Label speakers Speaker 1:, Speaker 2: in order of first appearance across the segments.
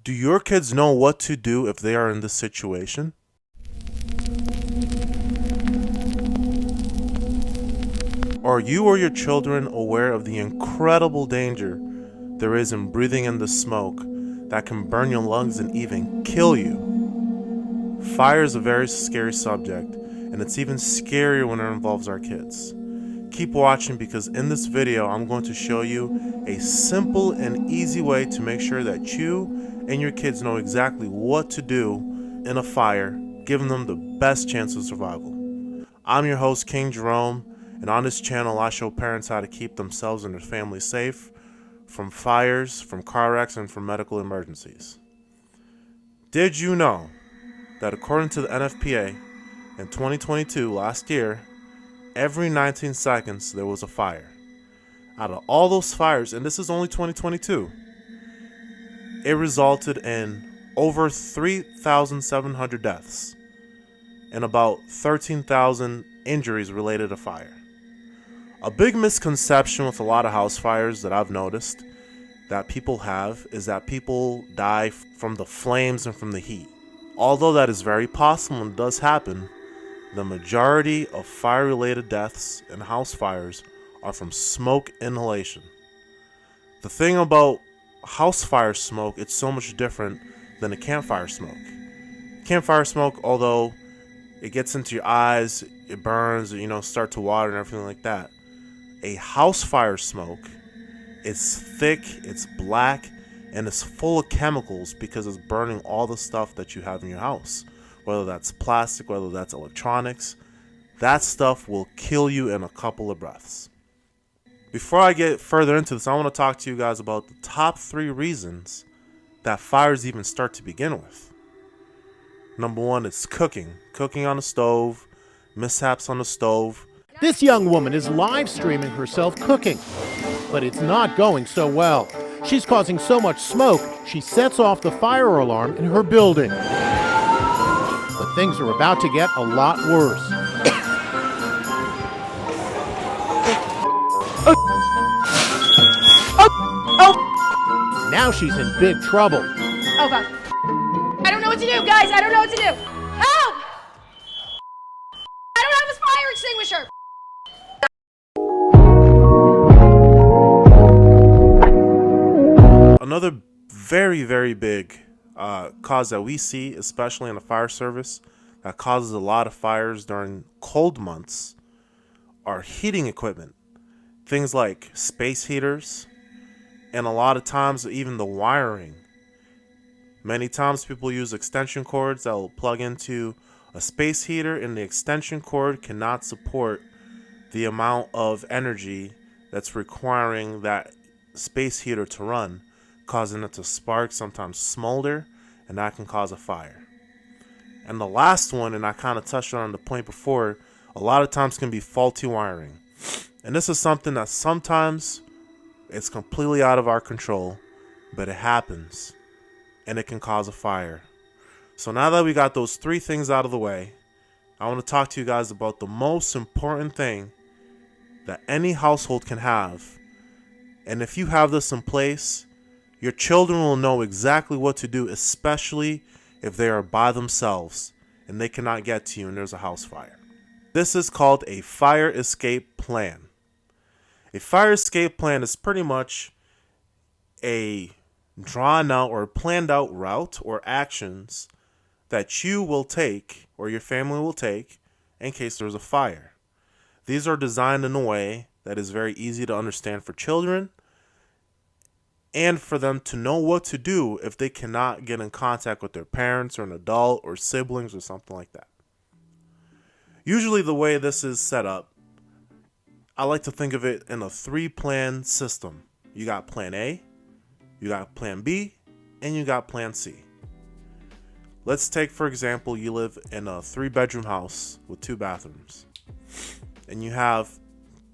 Speaker 1: Do your kids know what to do if they are in this situation? Are you or your children aware of the incredible danger there is in breathing in the smoke that can burn your lungs and even kill you? Fire is a very scary subject, and it's even scarier when it involves our kids. Keep watching, because in this video I'm going to show you a simple and easy way to make sure that you and your kids know exactly what to do in a fire, giving them the best chance of survival. I'm your host, King Jerome, and on this channel I show parents how to keep themselves and their families safe from fires, from car wrecks, and from medical emergencies. Did you know that according to the NFPA, in 2022, last year, every 19 seconds there was a fire? Out of all those fires, and this is only 2022, it resulted in over 3,700 deaths and about 13,000 injuries related to fire. A big misconception with a lot of house fires that I've noticed that people have is that people die from the flames and from the heat. Although that is very possible and does happen, the majority of fire-related deaths in house fires are from smoke inhalation. The thing about house fire smoke, it's so much different than a campfire smoke. Campfire smoke, although it gets into your eyes, it burns, start to water and everything like that. A house fire smoke is thick, it's black, and it's full of chemicals because it's burning all the stuff that you have in your house. Whether that's plastic, whether that's electronics, that stuff will kill you in a couple of breaths. Before I get further into this, I want to talk to you guys about the top 3 reasons that fires even start to begin with. Number 1, it's cooking. Cooking on the stove, mishaps on the stove.
Speaker 2: This young woman is live streaming herself cooking, but it's not going so well. She's causing so much smoke, she sets off the fire alarm in her building. But things are about to get a lot worse. Now she's in big trouble.
Speaker 3: Oh God. I don't know what to do, guys. I don't know what to do. Help! I don't have a fire extinguisher.
Speaker 1: Another very, very big cause that we see, especially in the fire service, that causes a lot of fires during cold months, are heating equipment. Things like space heaters, and a lot of times even the wiring. Many times people use extension cords that will plug into a space heater, and the extension cord cannot support the amount of energy that's requiring that space heater to run, causing it to spark, sometimes smolder, and that can cause a fire. And the last one, and I kind of touched on the point before, a lot of times can be faulty wiring. And this is something that sometimes it's completely out of our control, but it happens, and it can cause a fire. So now that we got those 3 things out of the way, I want to talk to you guys about the most important thing that any household can have. And if you have this in place, your children will know exactly what to do, especially if they are by themselves and they cannot get to you and there's a house fire. This is called a fire escape plan. A fire escape plan is pretty much a drawn out or planned out route or actions that you will take or your family will take in case there's a fire. These are designed in a way that is very easy to understand for children and for them to know what to do if they cannot get in contact with their parents or an adult or siblings or something like that. Usually the way this is set up, I like to think of it in a 3-plan system. You got plan A, you got plan B, and you got plan C. Let's take, for example, you live in a 3-bedroom house with 2 bathrooms. And you have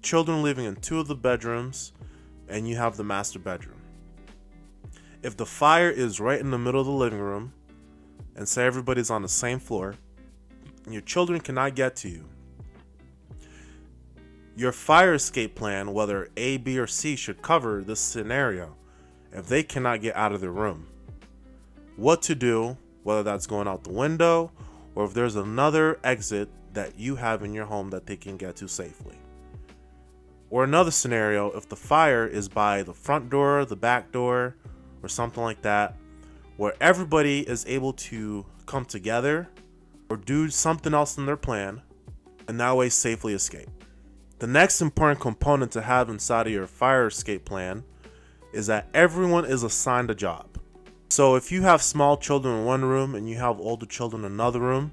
Speaker 1: children living in 2 of the bedrooms, and you have the master bedroom. If the fire is right in the middle of the living room, and say everybody's on the same floor, and your children cannot get to you, your fire escape plan, whether A, B, or C, should cover this scenario if they cannot get out of their room. what to do, whether that's going out the window or if there's another exit that you have in your home that they can get to safely. Or another scenario, if the fire is by the front door, the back door, or something like that, where everybody is able to come together or do something else in their plan and that way safely escape. The next important component to have inside of your fire escape plan is that everyone is assigned a job. So if you have small children in one room and you have older children in another room,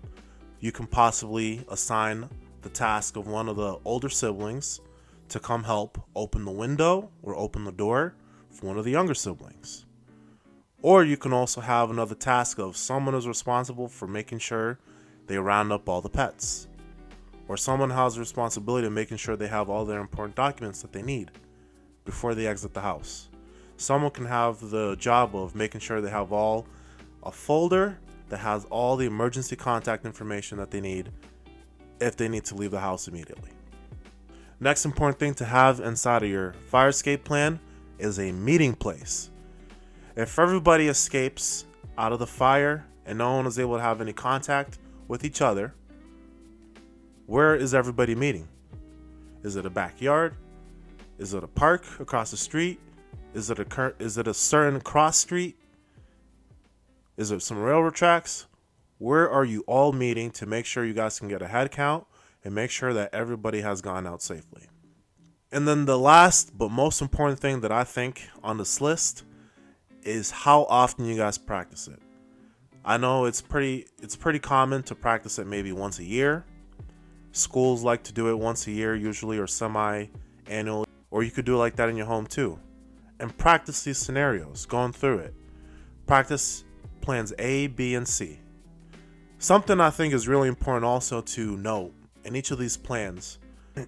Speaker 1: you can possibly assign the task of one of the older siblings to come help open the window or open the door for one of the younger siblings. Or you can also have another task of someone is responsible for making sure they round up all the pets. Or someone has the responsibility of making sure they have all their important documents that they need before they exit the house. Someone can have the job of making sure they have a folder that has all the emergency contact information that they need if they need to leave the house immediately. Next important thing to have inside of your fire escape plan is a meeting place. If everybody escapes out of the fire and no one is able to have any contact with each other, where is everybody meeting? Is it a backyard? Is it a park across the street? Is it a certain cross street? Is it some railroad tracks? Where are you all meeting to make sure you guys can get a head count and make sure that everybody has gone out safely? And then the last but most important thing that I think on this list is how often you guys practice it. I know it's pretty common to practice it maybe once a year. Schools like to do it once a year usually, or semi-annually, or you could do it like that in your home too. And practice these scenarios, going through it. Practice plans A, B, and C. Something I think is really important also to note in each of these plans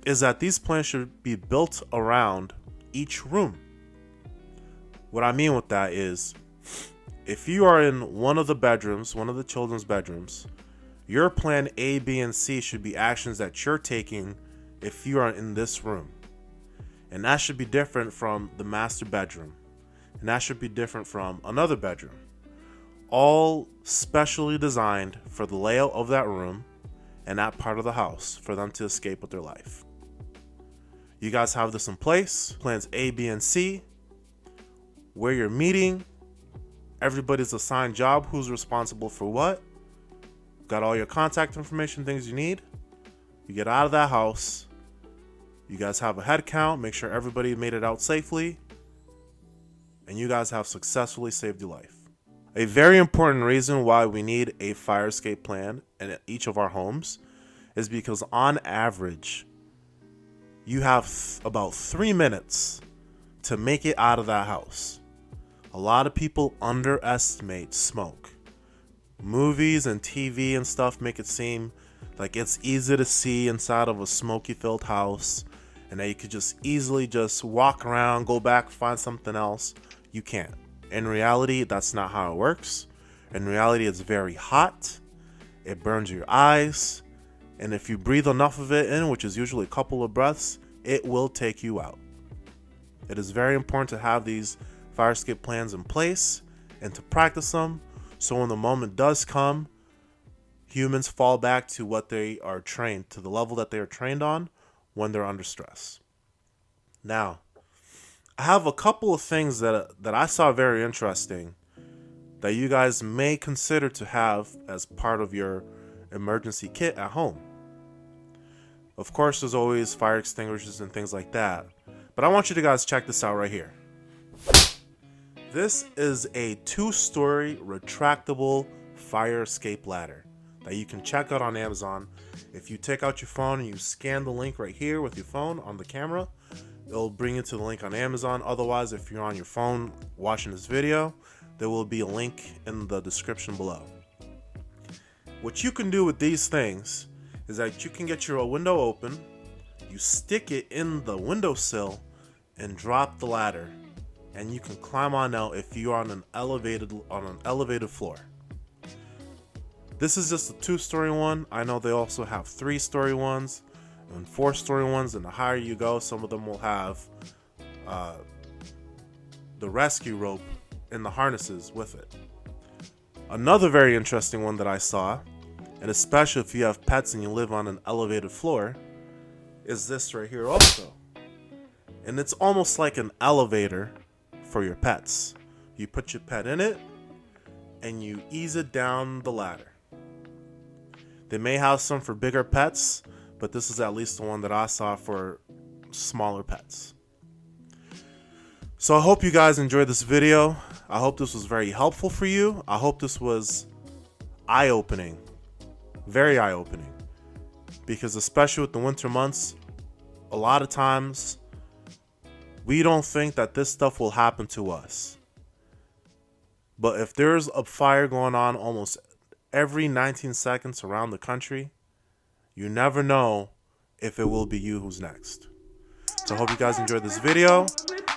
Speaker 1: is that these plans should be built around each room. What I mean with that is, if you are in one of the bedrooms, one of the children's bedrooms, your plan A, B, and C should be actions that you're taking if you are in this room. And that should be different from the master bedroom. And that should be different from another bedroom. All specially designed for the layout of that room and that part of the house for them to escape with their life. You guys have this in place, plans A, B, and C, where you're meeting, everybody's assigned job, who's responsible for what, got all your contact information, things you need. You get out of that house, you guys have a head count, make sure everybody made it out safely, and you guys have successfully saved your life. A very important reason why we need a fire escape plan in each of our homes is because on average, you have about 3 minutes to make it out of that house. A lot of people underestimate smoke. Movies and TV and stuff make it seem like it's easy to see inside of a smoky filled house and that you could just easily just walk around, go back, find something else. You can't. In reality, that's not how it works. In reality, it's very hot. It burns your eyes. And if you breathe enough of it in, which is usually a couple of breaths, it will take you out. It is very important to have these fire escape plans in place and to practice them, so when the moment does come, humans fall back to what they are trained, to the level that they are trained on when they're under stress. Now, I have a couple of things that I saw very interesting that you guys may consider to have as part of your emergency kit at home. Of course, there's always fire extinguishers and things like that, but I want you to guys check this out right here. This is a 2-story retractable fire escape ladder that you can check out on Amazon. If you take out your phone and you scan the link right here with your phone on the camera, it'll bring you to the link on Amazon. Otherwise, if you're on your phone watching this video, there will be a link in the description below. What you can do with these things is that you can get your window open, you stick it in the windowsill and drop the ladder, and you can climb on out if you are on an elevated floor. This is just a 2-story one. I know they also have 3-story ones and 4-story ones, and the higher you go, some of them will have the rescue rope and the harnesses with it. Another very interesting one that I saw, and especially if you have pets and you live on an elevated floor, is this right here also. And it's almost like an elevator for your pets. You put your pet in it and you ease it down the ladder. They may have some for bigger pets, but this is at least the one that I saw for smaller pets. So I hope you guys enjoyed this video. I hope this was very helpful for you. I hope this was eye-opening, very eye-opening, because especially with the winter months, a lot of times we don't think that this stuff will happen to us. But if there's a fire going on almost every 19 seconds around the country, you never know if it will be you who's next. So I hope you guys enjoyed this video.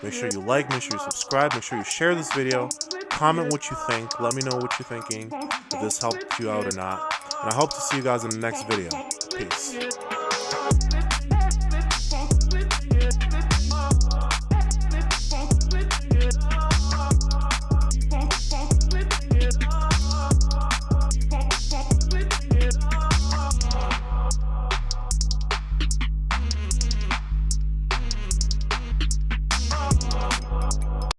Speaker 1: Make sure you like, make sure you subscribe, make sure you share this video, comment what you think, let me know what you're thinking, if this helped you out or not. And I hope to see you guys in the next video. Peace.